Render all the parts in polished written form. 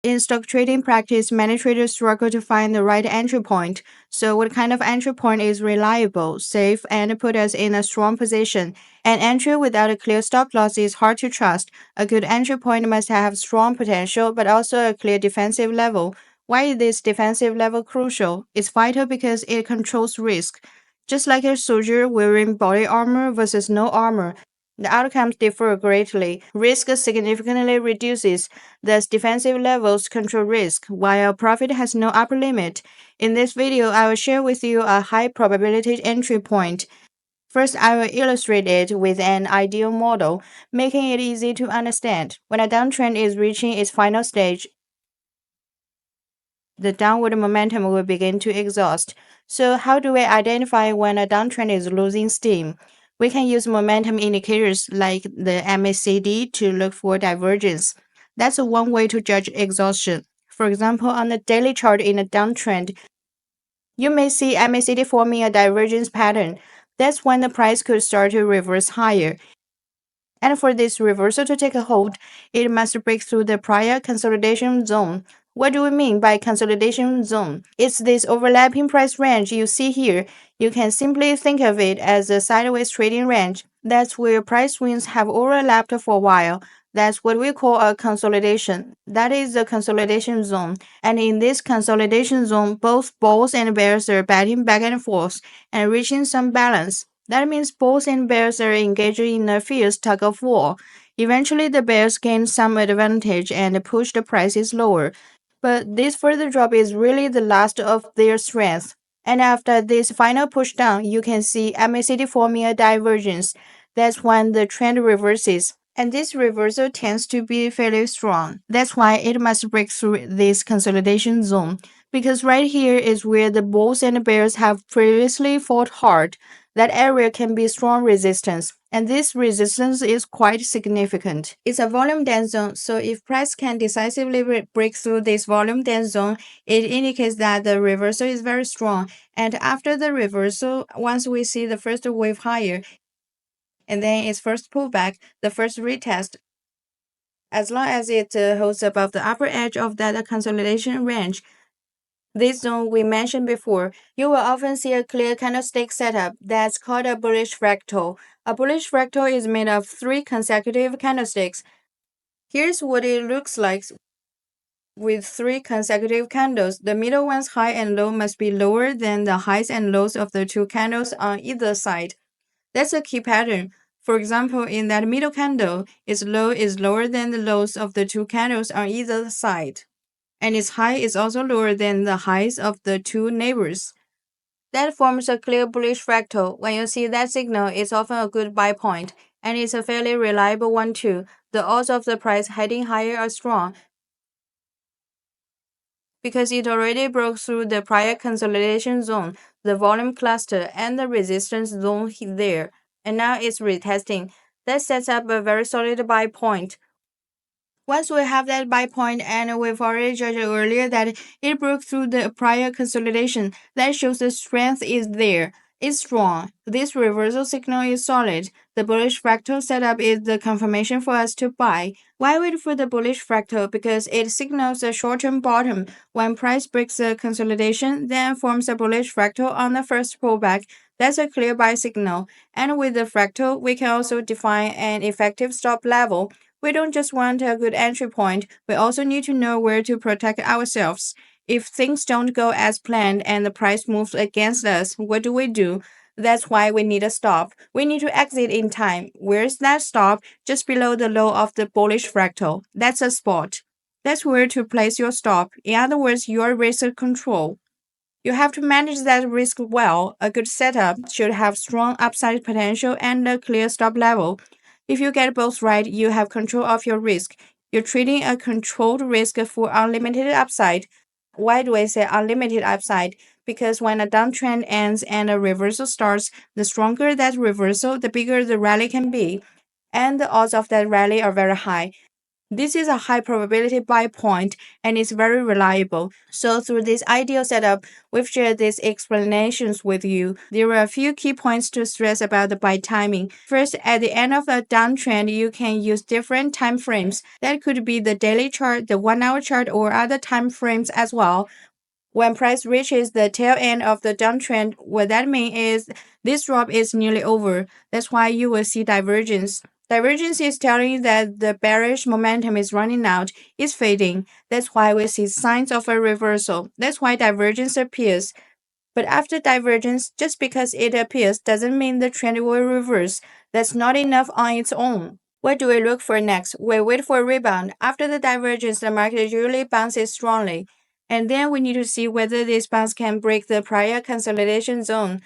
In stock trading practice, many traders struggle to find the right entry point. So, what kind of entry point is reliable, safe, and put us in a strong position? An entry without a clear stop loss is hard to trust. A good entry point must have strong potential, but also a clear defensive level. Why is this defensive level crucial? It's vital because it controls risk. Just like a soldier wearing body armor versus no armor, the outcomes differ greatly. Risk significantly reduces, thus defensive levels control risk, while profit has no upper limit. In this video, I will share with you a high probability entry point. First, I will illustrate it with an ideal model, making it easy to understand. When a downtrend is reaching its final stage, the downward momentum will begin to exhaust. So, how do we identify when a downtrend is losing steam? We can use momentum indicators like the MACD to look for divergence. That's one way to judge exhaustion. For example, on the daily chart in a downtrend, you may see MACD forming a divergence pattern. That's when the price could start to reverse higher. And for this reversal to take a hold, it must break through the prior consolidation zone. What do we mean by consolidation zone? It's this overlapping price range you see here. You can simply think of it as a sideways trading range. That's where price swings have overlapped for a while. That's what we call a consolidation. That is the consolidation zone. And in this consolidation zone, both bulls and bears are batting back and forth and reaching some balance. That means bulls and bears are engaged in a fierce tug of war. Eventually, the bears gain some advantage and push the prices lower. But this further drop is really the last of their strength. And after this final push down, you can see MACD forming a divergence. That's when the trend reverses. And this reversal tends to be fairly strong. That's why it must break through this consolidation zone. Because right here is where the bulls and bears have previously fought hard. That area can be strong resistance, and this resistance is quite significant. It's a volume dense zone, so if price can decisively break through this volume dense zone, it indicates that the reversal is very strong. And after the reversal, once we see the first wave higher, and then its first pullback, the first retest, as long as it holds above the upper edge of that consolidation range, this zone we mentioned before, you will often see a clear candlestick setup that's called a bullish fractal. A bullish fractal is made of three consecutive candlesticks. Here's what it looks like with three consecutive candles. The middle one's high and low must be lower than the highs and lows of the two candles on either side. That's a key pattern. For example, in that middle candle, its low is lower than the lows of the two candles on either side, and its high is also lower than the highs of the two neighbors. That forms a clear bullish fractal. When you see that signal, it's often a good buy point, and it's a fairly reliable one too. The odds of the price heading higher are strong because it already broke through the prior consolidation zone, the volume cluster, and the resistance zone there, and now it's retesting. That sets up a very solid buy point. Once we have that buy point and we've already judged earlier that it broke through the prior consolidation, that shows the strength is there. It's strong. This reversal signal is solid. The bullish fractal setup is the confirmation for us to buy. Why wait for the bullish fractal? Because it signals a short-term bottom. When price breaks the consolidation, then forms a bullish fractal on the first pullback. That's a clear buy signal. And with the fractal, we can also define an effective stop level. We don't just want a good entry point, we also need to know where to protect ourselves. If things don't go as planned and the price moves against us, what do? That's why we need a stop. We need to exit in time. Where's that stop? Just below the low of the bullish fractal. That's a spot. That's where to place your stop. In other words, your risk control. You have to manage that risk well. A good setup should have strong upside potential and a clear stop level. If you get both right, you have control of your risk. You're trading a controlled risk for unlimited upside. Why do I say unlimited upside? Because when a downtrend ends and a reversal starts, the stronger that reversal, the bigger the rally can be. And the odds of that rally are very high. This is a high probability buy point and is very reliable. So through this ideal setup, we've shared these explanations with you. There are a few key points to stress about the buy timing. First, at the end of a downtrend, you can use different time frames. That could be the daily chart, the 1 hour chart, or other time frames as well. When price reaches the tail end of the downtrend, what that means is this drop is nearly over. That's why you will see divergence. Divergence is telling you that the bearish momentum is running out, is fading. That's why we see signs of a reversal. That's why divergence appears. But after divergence, just because it appears doesn't mean the trend will reverse. That's not enough on its own. What do we look for next? We wait for a rebound. After the divergence, the market usually bounces strongly. And then we need to see whether this bounce can break the prior consolidation zone,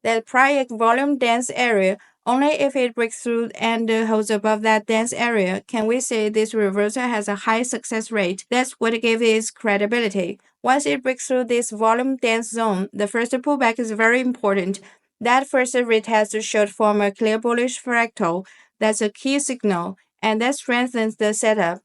that prior volume dense area. Only if it breaks through and holds above that dense area can we say this reversal has a high success rate. That's what gives it credibility. Once it breaks through this volume dense zone, the first pullback is very important. That first retest should form a clear bullish fractal. That's a key signal, and that strengthens the setup.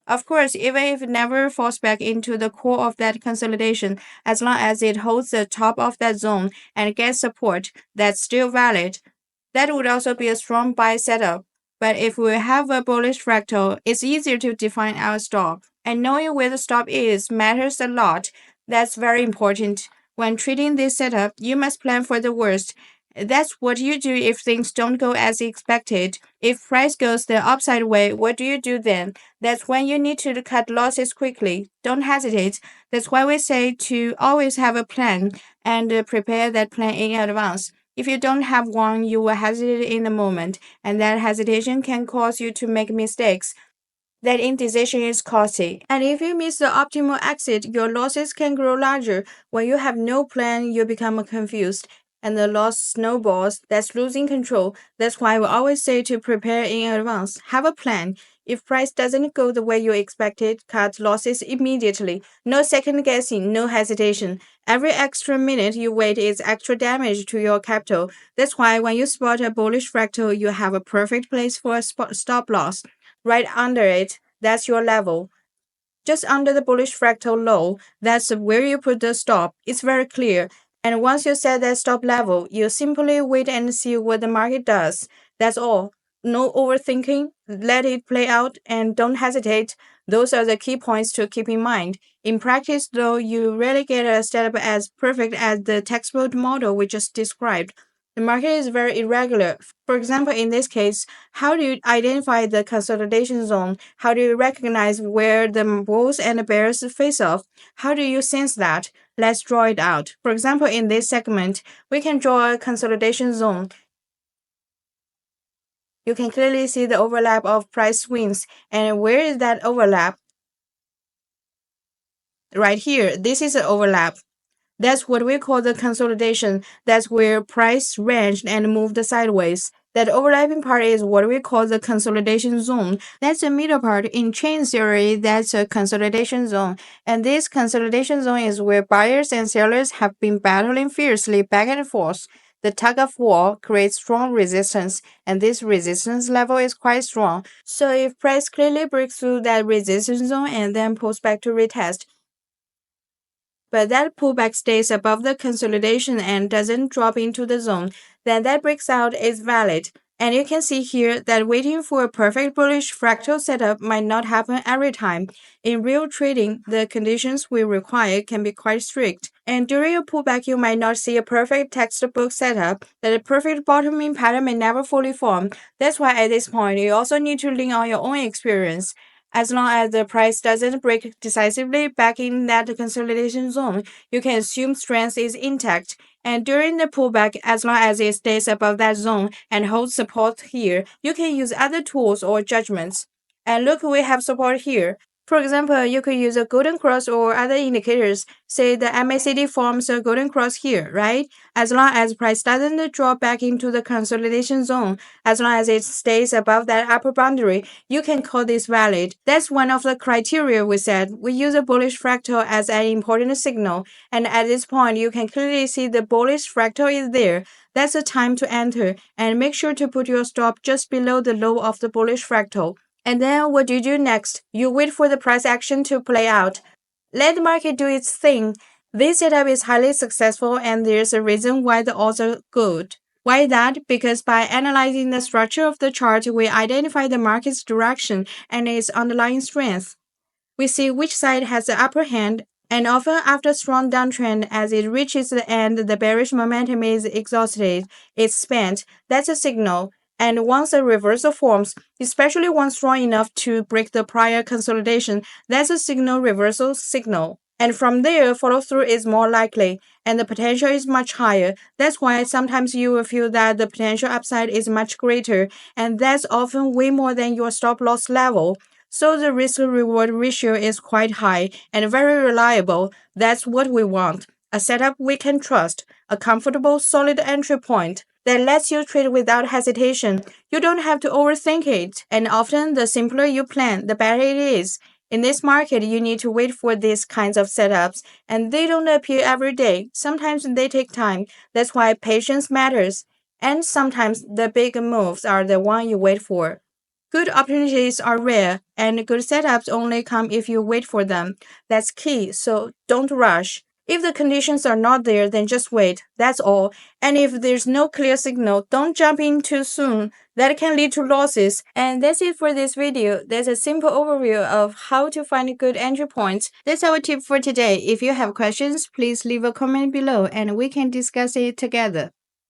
Of course, even if it never falls back into the core of that consolidation, as long as it holds the top of that zone and gets support, that's still valid. That would also be a strong buy setup. But if we have a bullish fractal, it's easier to define our stop. And knowing where the stop is matters a lot. That's very important. When trading this setup, you must plan for the worst. That's what you do if things don't go as expected. If price goes the upside way, what do you do then? That's when you need to cut losses quickly. Don't hesitate. That's why we say to always have a plan and prepare that plan in advance. If you don't have one, you will hesitate in the moment, and that hesitation can cause you to make mistakes. That indecision is costly. And if you miss the optimal exit, your losses can grow larger. When you have no plan, you become confused. And the loss snowballs. That's losing control. That's why we always say to prepare in advance. Have a plan. If price doesn't go the way you expected, cut losses immediately. No second guessing, no hesitation. Every extra minute you wait is extra damage to your capital. That's why when you spot a bullish fractal, you have a perfect place for a stop loss. Right under it, that's your level. Just under the bullish fractal low, that's where you put the stop. It's very clear. And once you set that stop level, you simply wait and see what the market does. That's all. No overthinking. Let it play out and don't hesitate. Those are the key points to keep in mind. In practice, though, you rarely get a setup as perfect as the textbook model we just described. The market is very irregular. For example, in this case, how do you identify the consolidation zone? How do you recognize where the bulls and the bears face off? How do you sense that? Let's draw it out. For example, in this segment, we can draw a consolidation zone. You can clearly see the overlap of price swings. And where is that overlap? Right here, this is an overlap. That's what we call the consolidation. That's where price ranged and moved sideways. That overlapping part is what we call the consolidation zone. That's the middle part. In chain theory, that's a consolidation zone. And this consolidation zone is where buyers and sellers have been battling fiercely back and forth. The tug of war creates strong resistance, and this resistance level is quite strong. So if price clearly breaks through that resistance zone and then pulls back to retest, but that pullback stays above the consolidation and doesn't drop into the zone, then that breaks out is valid. And you can see here that waiting for a perfect bullish fractal setup might not happen every time. In real trading, the conditions we require can be quite strict. And during a pullback, you might not see a perfect textbook setup, that a perfect bottoming pattern may never fully form. That's why at this point, you also need to lean on your own experience. As long as the price doesn't break decisively back in that consolidation zone, you can assume strength is intact. And during the pullback, as long as it stays above that zone and holds support here, you can use other tools or judgments. And look, we have support here. For example, you could use a golden cross or other indicators. Say the MACD forms a golden cross here, right? As long as price doesn't drop back into the consolidation zone, as long as it stays above that upper boundary, you can call this valid. That's one of the criteria we said. We use a bullish fractal as an important signal, and at this point, you can clearly see the bullish fractal is there. That's the time to enter, and make sure to put your stop just below the low of the bullish fractal. And then what do you do next? You wait for the price action to play out. Let the market do its thing. This setup is highly successful and there's a reason why the odds are good. Why that? Because by analyzing the structure of the chart, we identify the market's direction and its underlying strength. We see which side has the upper hand, and often after a strong downtrend, as it reaches the end, the bearish momentum is exhausted, it's spent. That's a signal. And once a reversal forms, especially one strong enough to break the prior consolidation, that's a signal reversal signal. And from there, follow through is more likely, and the potential is much higher. That's why sometimes you will feel that the potential upside is much greater, and that's often way more than your stop loss level. So the risk-reward ratio is quite high and very reliable. That's what we want. A setup we can trust, a comfortable, solid entry point that lets you trade without hesitation. You don't have to overthink it, and often the simpler you plan, the better it is. In this market, you need to wait for these kinds of setups, and they don't appear every day. Sometimes they take time. That's why patience matters. And sometimes the big moves are the one you wait for. Good opportunities are rare, and good setups only come if you wait for them. That's key, so don't rush. If the conditions are not there, then just wait. That's all. And if there's no clear signal, don't jump in too soon. That can lead to losses. And that's it for this video. There's a simple overview of how to find good entry points. That's our tip for today. If you have questions, please leave a comment below and we can discuss it together.